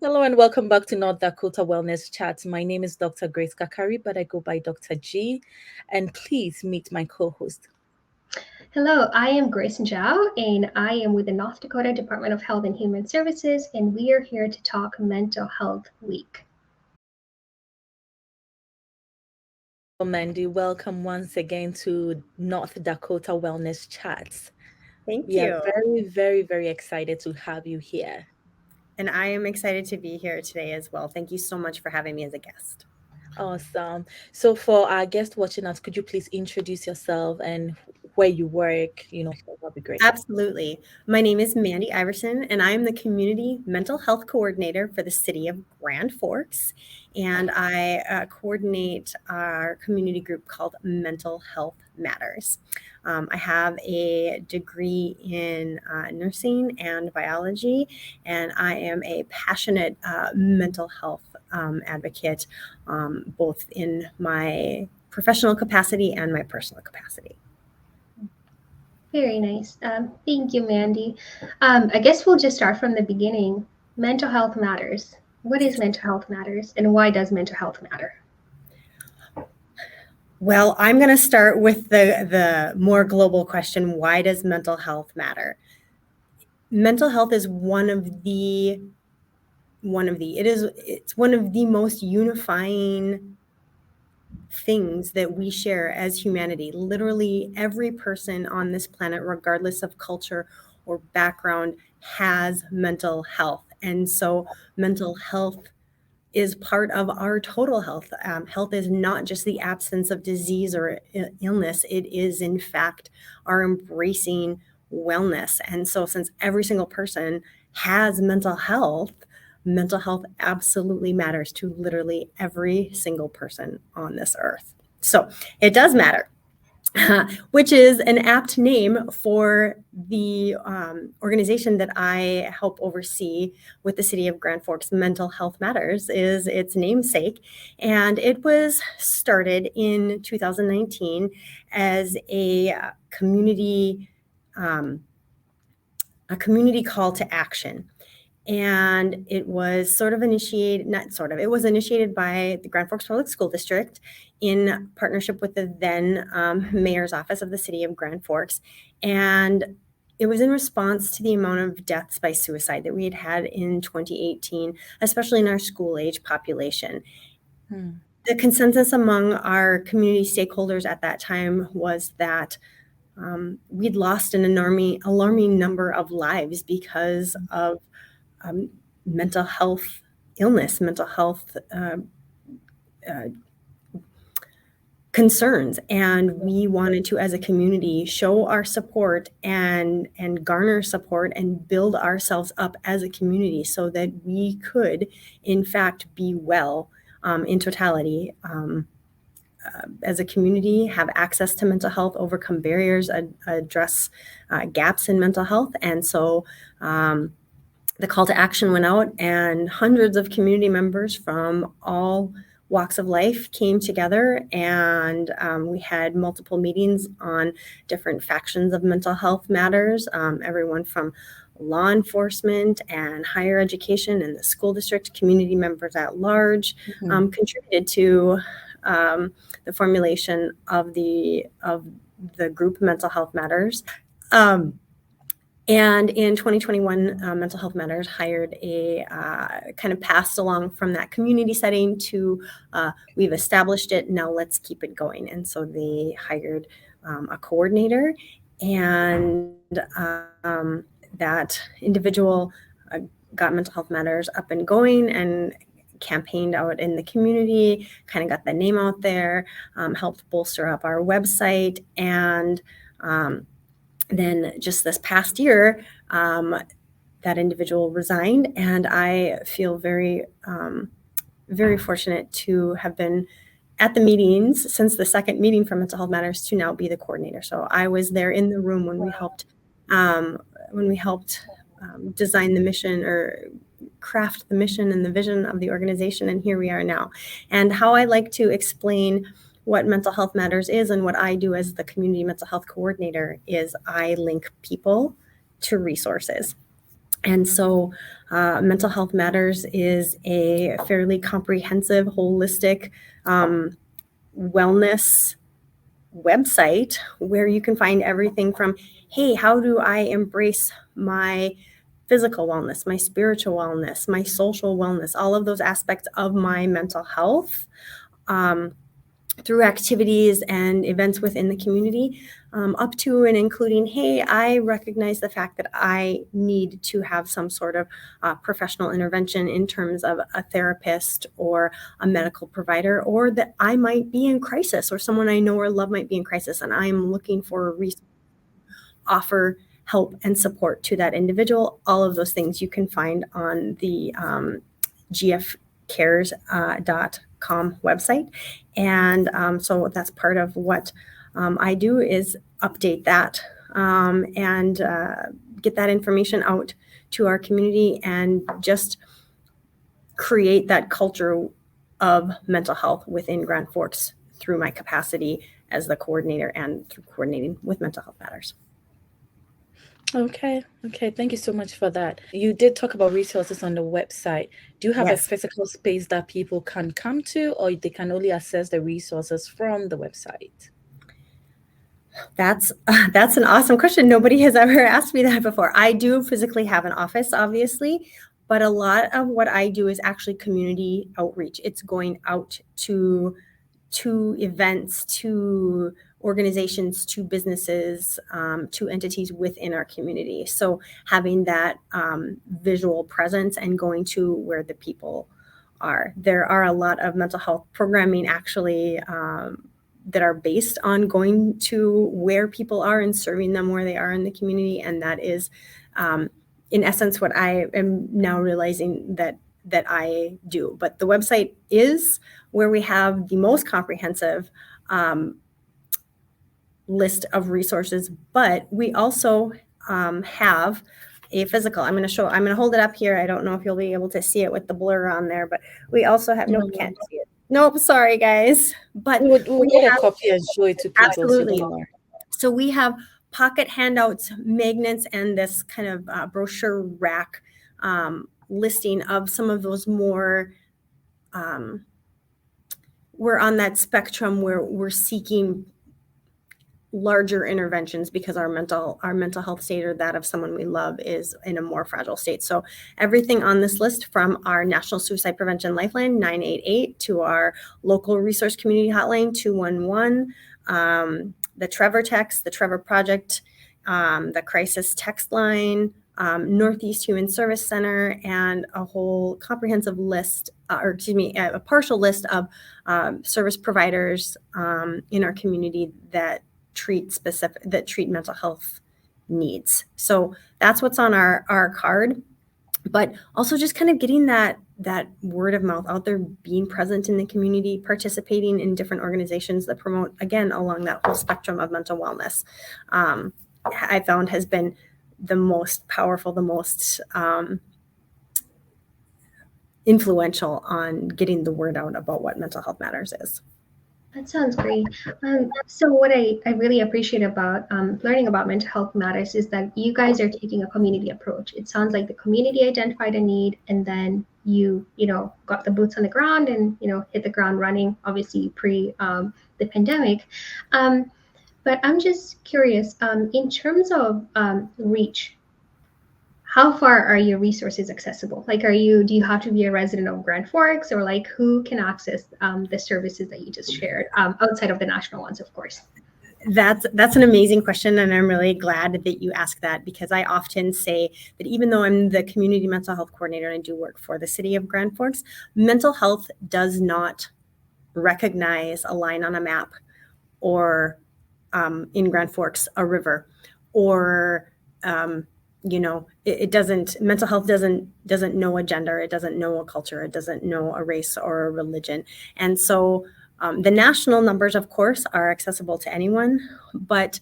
Hello and welcome back to North Dakota Wellness Chat. My name is Dr. Grace Kakari, but I go by Dr. G. And please meet my co host. Hello, I am Grace Zhao, and I am with the North Dakota Department of Health and Human Services, and we are here to talk Mental Health Week. Mandy, welcome once again to North Dakota Wellness Chats. Thank We are you. very excited to have you here. And I am excited to be here today as well. Thank you so much for having me as a guest. Awesome. So, for our guest watching us, could you please introduce yourself and where you work? That'd be great. Absolutely. My name is Mandy Iverson, and I am the Community Mental Health Coordinator for the City of Grand Forks. And I coordinate our community group called Mental Health Matters. I have a degree in nursing and biology, and I am a passionate mental health advocate, both in my professional capacity and my personal capacity. Very nice. Thank you, Mandy. I guess we'll just start from the beginning. Mental health matters. What is mental health matters, and why does mental health matter? Well, I'm going to start with the more global question: why does mental health matter? Mental health is it's one of the most unifying things that we share as humanity. Literally every person on this planet, regardless of culture or background, has mental health. And so mental health is part of our total health. Health is not just the absence of disease or illness. It is, in fact, our embracing wellness. And so since every single person has mental health absolutely matters to literally every single person on this earth. So it does matter. Which is an apt name for the organization that I help oversee with the City of Grand Forks. Mental Health Matters is its namesake, and it was started in 2019 as um, a community call to action. And it was it was initiated by the Grand Forks Public School District in partnership with the then mayor's office of the city of Grand Forks. And it was in response to the amount of deaths by suicide that we had had in 2018, especially in our school age population. The consensus among our community stakeholders at that time was that we'd lost an alarming number of lives because of mental health illness, mental health concerns. And we wanted to, as a community, show our support and garner support and build ourselves up as a community so that we could, in fact, be well in totality. As a community, have access to mental health, overcome barriers, address gaps in mental health. And so the call to action went out, and hundreds of community members from all walks of life came together, and we had multiple meetings on different factions of mental health matters, everyone from law enforcement and higher education and the school district, community members at large, contributed to the formulation of the group Mental Health Matters. And in 2021, Mental Health Matters hired kind of passed along from that community setting to we've established it, now let's keep it going. And so they hired a coordinator, and that individual got Mental Health Matters up and going and campaigned out in the community, kind of got the name out there, helped bolster up our website. And then just this past year, that individual resigned, and I feel very, very fortunate to have been at the meetings since the second meeting for Mental Health Matters to now be the coordinator. So I was there in the room when we helped design the mission or craft the mission and the vision of the organization, and here we are now. And how I like to explain what Mental Health Matters is and what I do as the community mental health coordinator is I link people to resources. And so Mental Health Matters is a fairly comprehensive, holistic wellness website where you can find everything from, hey, how do I embrace my physical wellness, my spiritual wellness, my social wellness, all of those aspects of my mental health, through activities and events within the community, up to and including, hey, I recognize the fact that I need to have some sort of professional intervention in terms of a therapist or a medical provider, or that I might be in crisis, or someone I know or love might be in crisis, and I'm looking for a resource to offer help and support to that individual. All of those things you can find on the gfcares.com website. And so that's part of what I do, is update that and get that information out to our community and just create that culture of mental health within Grand Forks through my capacity as the coordinator and through coordinating with Mental Health Matters. Okay. Thank you so much for that. You did talk about resources on the website. Do you have a Yes. physical space that people can come to, or they can only access the resources from the website? That's an awesome question. Nobody has ever asked me that before. I do physically have an office, obviously, but a lot of what I do is actually community outreach. It's going out to events, to organizations, to businesses, to entities within our community. So having that visual presence and going to where the people are. There are a lot of mental health programming actually that are based on going to where people are and serving them where they are in the community. And that is, in essence, what I am now realizing that I do. But the website is where we have the most comprehensive list of resources, but we also have a physical. I'm going to hold it up here. I don't know if you'll be able to see it with the blur on there, but we also have, nope, can't see it. Nope, sorry guys. But we'll get a copy and show it to people. Absolutely. So we have pocket handouts, magnets, and this kind of brochure rack listing of some of those more, we're on that spectrum where we're seeking larger interventions because our mental health state, or that of someone we love, is in a more fragile state. So everything on this list, from our National Suicide Prevention Lifeline 988 to our local resource community hotline 211, the Trevor text, the Trevor Project, the crisis text line, Northeast Human Service Center, and a whole comprehensive list, a partial list of service providers in our community that treat mental health needs. So that's what's on our card. But also just kind of getting that word of mouth out there, being present in the community, participating in different organizations that promote, again, along that whole spectrum of mental wellness, I found has been the most powerful, the most influential on getting the word out about what Mental Health Matters is. That sounds great. So what I really appreciate about learning about Mental Health Matters is that you guys are taking a community approach. It sounds like the community identified a need, and then you got the boots on the ground and hit the ground running, obviously pre the pandemic. But I'm just curious, in terms of reach, how far are your resources accessible? Like, do you have to be a resident of Grand Forks, or like who can access the services that you just shared, outside of the national ones, of course? That's an amazing question, and I'm really glad that you asked that, because I often say that even though I'm the community mental health coordinator and I do work for the city of Grand Forks, mental health does not recognize a line on a map, or in Grand Forks a river, or it doesn't. Mental health doesn't know a gender, it doesn't know a culture, it doesn't know a race or a religion, and so. The national numbers, of course, are accessible to anyone, but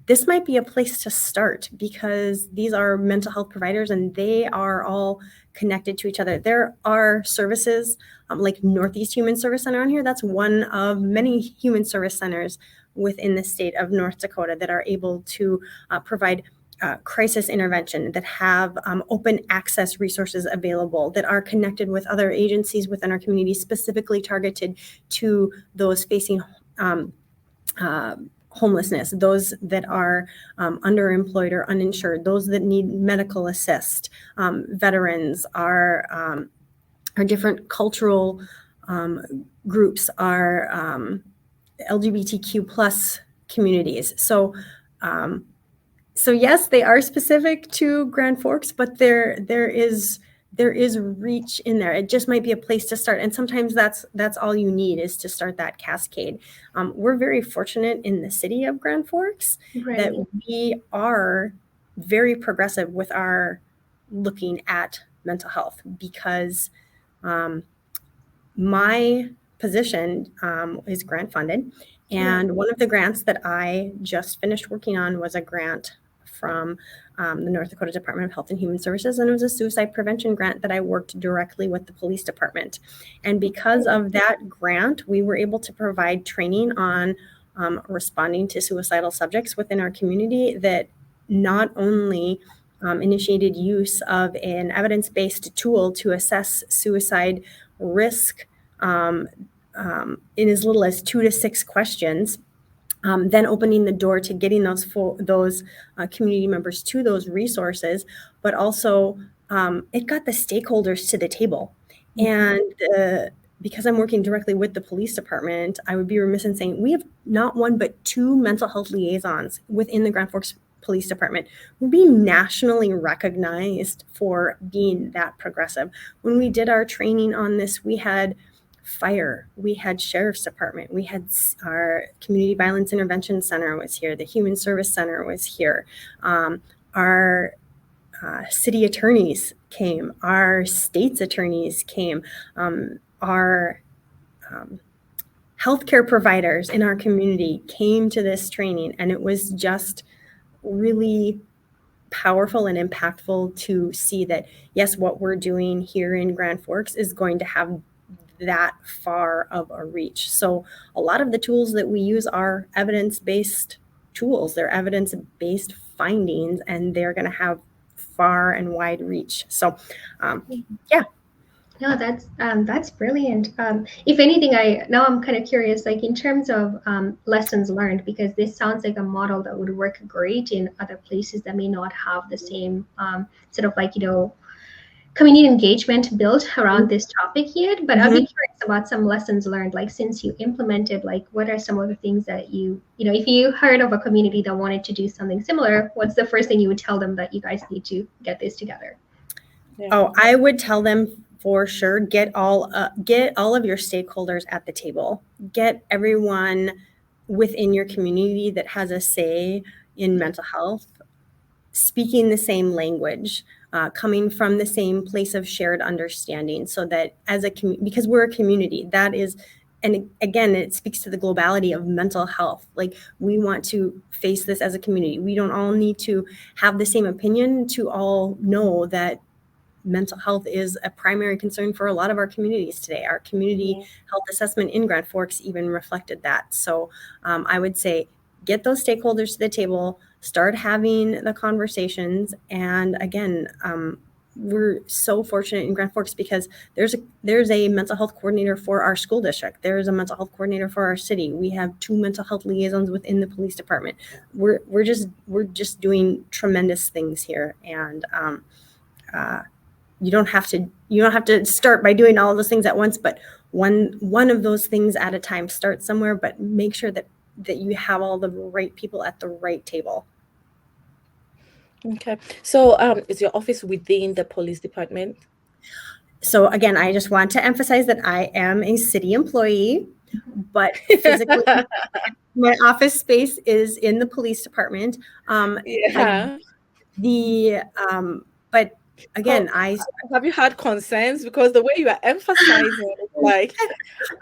this might be a place to start, because these are mental health providers and they are all connected to each other. There are services like Northeast Human Service Center on here. That's one of many human service centers within the state of North Dakota that are able to provide crisis intervention, that have open access resources available, that are connected with other agencies within our community, specifically targeted to those facing homelessness, those that are underemployed or uninsured, those that need medical assist, veterans, our different cultural groups, our LGBTQ plus communities. So yes, they are specific to Grand Forks, but there is reach in there. It just might be a place to start, and sometimes that's all you need, is to start that cascade. We're very fortunate in the city of Grand Forks that we are very progressive with our looking at mental health, because my position is grant funded. And one of the grants that I just finished working on was a grant from the North Dakota Department of Health and Human Services, and it was a suicide prevention grant that I worked directly with the police department. And because of that grant, we were able to provide training on responding to suicidal subjects within our community, that not only initiated use of an evidence-based tool to assess suicide risk in as little as 2 to 6 questions, then opening the door to getting those community members to those resources, but also it got the stakeholders to the table. And because I'm working directly with the police department, I would be remiss in saying we have not one but 2 mental health liaisons within the Grand Forks Police Department. We're being nationally recognized for being that progressive. When we did our training on this, we had fire, we had sheriff's department, we had our community violence intervention center was here, the human service center was here, our city attorneys came, our state's attorneys came, our healthcare providers in our community came to this training, and it was just really powerful and impactful to see that, yes, what we're doing here in Grand Forks is going to have that far of a reach. So a lot of the tools that we use are evidence-based tools. They're evidence-based findings, and they're going to have far and wide reach. So, yeah. No, that's brilliant. If anything, I'm kind of curious, like in terms of lessons learned, because this sounds like a model that would work great in other places that may not have the same sort of like, community engagement built around this topic yet. But I'd be curious about some lessons learned, like since you implemented, like what are some of the things that if you heard of a community that wanted to do something similar, what's the first thing you would tell them that you guys need to get this together? Yeah. Oh, I would tell them for sure, get all of your stakeholders at the table. Get everyone within your community that has a say in mental health, speaking the same language, coming from the same place of shared understanding, so that as because we're a community, that is, and again, it speaks to the globality of mental health. Like, we want to face this as a community. We don't all need to have the same opinion to all know that mental health is a primary concern for a lot of our communities today. Our community health assessment in Grand Forks even reflected that. So I would say, get those stakeholders to the table, start having the conversations. And again, we're so fortunate in Grand Forks because there's a mental health coordinator for our school district. There's a mental health coordinator for our city. We have 2 mental health liaisons within the police department. We're just doing tremendous things here. And you don't have to start by doing all of those things at once, but one of those things at a time. Start somewhere, but make sure that you have all the right people at the right table. Okay. So is your office within the police department? So again, I just want to emphasize that I am a city employee, but physically my office space is in the police department. But again, have you had concerns? Because the way you are emphasizing, like,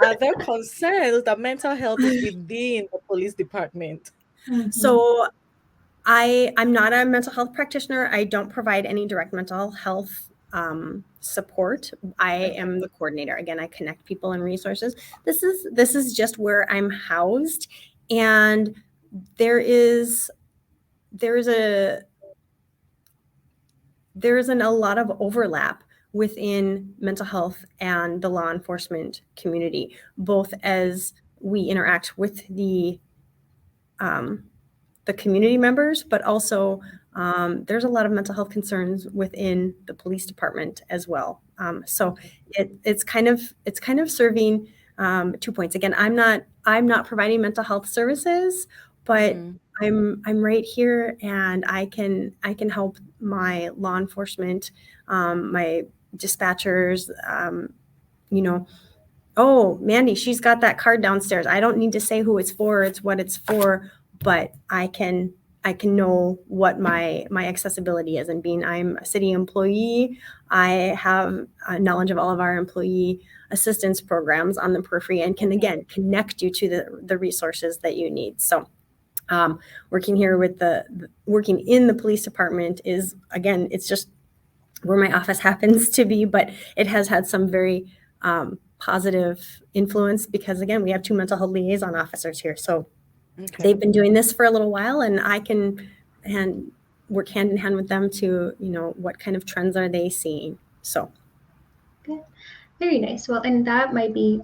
are there concerns that mental health is within the police department? So I'm not a mental health practitioner. I don't provide any direct mental health support. I am the coordinator. Again, I connect people and resources. This is just where I'm housed, and there is a there isn't a lot of overlap within mental health and the law enforcement community, both as we interact with the community members, but also there's a lot of mental health concerns within the police department as well. So it's kind of serving 2 points. Again, I'm not providing mental health services, but Mhm. I'm right here, and I can help my law enforcement, my dispatchers, you know, oh, Mandy, she's got that card downstairs. I don't need to say who it's for, it's what it's for, but I can know what my accessibility is. And being I'm a city employee, I have knowledge of all of our employee assistance programs on the periphery and can again connect you to the resources that you need. So working here with working in the police department is, again, it's just where my office happens to be, but it has had some very positive influence because, again, we have 2 mental health liaison officers here. So Okay. they've been doing this for a little while, and I can work hand in hand with them to, what kind of trends are they seeing. So Good. Very nice. Well, and that might be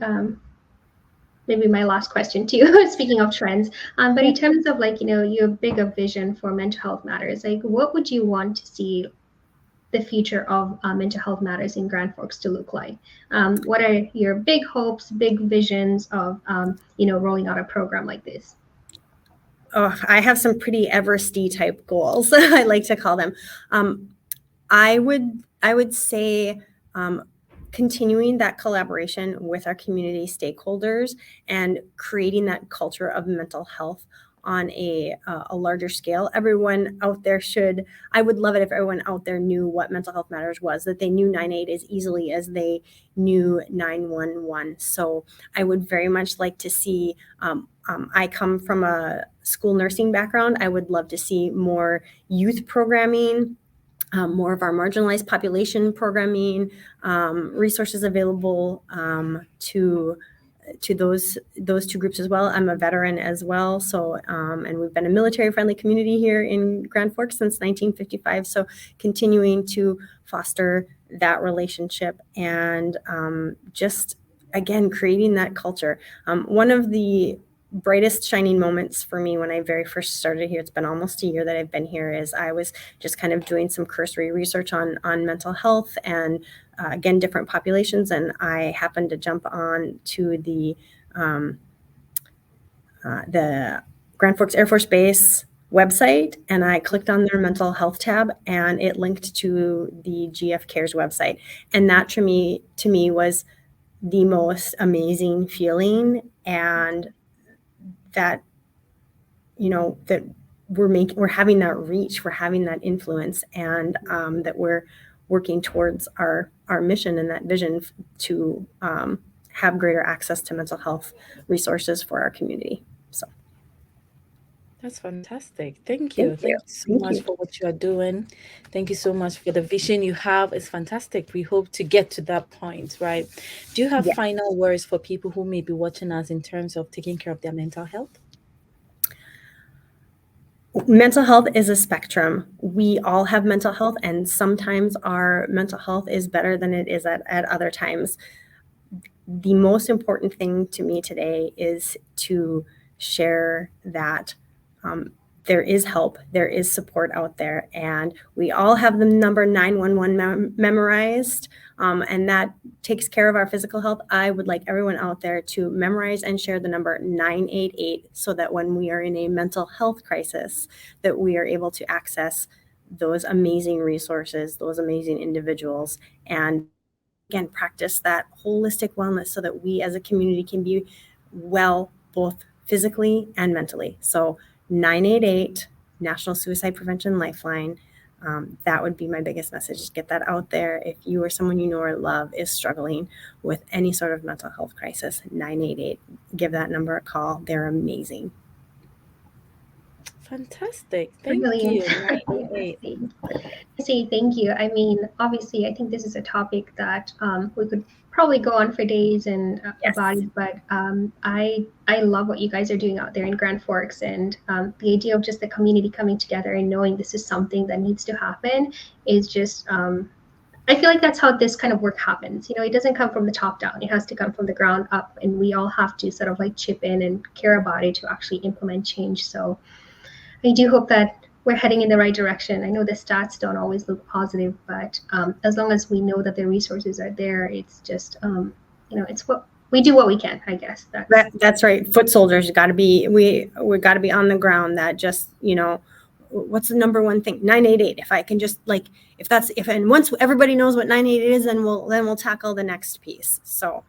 maybe my last question too, speaking of trends. But in terms of like, your bigger vision for mental health matters, like what would you want to see the future of mental health matters in Grand Forks to look like? What are your big hopes, big visions of, rolling out a program like this? I have some pretty Everesty type goals, I like to call them. I would say continuing that collaboration with our community stakeholders and creating that culture of mental health on a larger scale. Everyone out there I would love it if everyone out there knew what Mental Health Matters was, that they knew 988 as easily as they knew 911. So I would very much like to see, I come from a school nursing background. I would love to see more youth programming, more of our marginalized population programming, resources available to those 2 groups as well. I'm a veteran as well, so and we've been a military-friendly community here in Grand Forks since 1955. So continuing to foster that relationship and just again creating that culture. One of the brightest shining moments for me when I very first started here, it's been almost a year that I've been here, is I was just kind of doing some cursory research on mental health and again different populations, and I happened to jump on to the Grand Forks Air Force Base website, and I clicked on their mental health tab, and it linked to the GF Cares website, and that to me was the most amazing feeling, and that that we're having that reach, we're having that influence, and that we're working towards our mission and that vision to have greater access to mental health resources for our community. So That's fantastic. Thank you. thank you. Thank you so Thank much you. for what you are doing. Thank you so much for the vision you have. It's fantastic. We hope to get to that point, right? Do you have Yeah. final words for people who may be watching us in terms of taking care of their mental health? Mental health is a spectrum. We all have mental health, and sometimes our mental health is better than it is at other times. The most important thing to me today is to share that there is help, there is support out there, and we all have the number 911 memorized, and that takes care of our physical health. I would like everyone out there to memorize and share the number 988 so that when we are in a mental health crisis, that we are able to access those amazing resources, those amazing individuals, and again, practice that holistic wellness so that we as a community can be well, both physically and mentally. So 988, National Suicide Prevention Lifeline. That would be my biggest message. Just get that out there. If you or someone you know or love is struggling with any sort of mental health crisis, 988, give that number a call. They're amazing. Fantastic. Thank Brilliant. you. 988. I say thank you. I mean, obviously, I think this is a topic that we could probably go on for days and Yes. about it. But I love what you guys are doing out there in Grand Forks, and the idea of just the community coming together and knowing this is something that needs to happen is just. I feel like that's how this kind of work happens. You know, it doesn't come from the top down. It has to come from the ground up, and we all have to sort of like chip in and care about it to actually implement change. So I do hope that we're heading in the right direction. I know the stats don't always look positive, but as long as we know that the resources are there, it's just, it's what we do what we can, I guess. That's right. Foot soldiers got to be, we got to be on the ground. That just, what's the number one thing? 988. If I can just and once everybody knows what 988 is, then we'll tackle the next piece. So.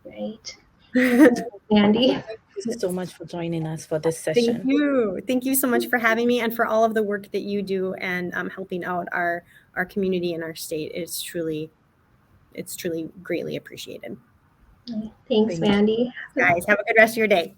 Right. Mandy. Thank you so much for joining us for this session. Thank you. Thank you so much for having me and for all of the work that you do and helping out our community and our state. It's truly greatly appreciated. Thanks, Mandy. Guys, have a good rest of your day.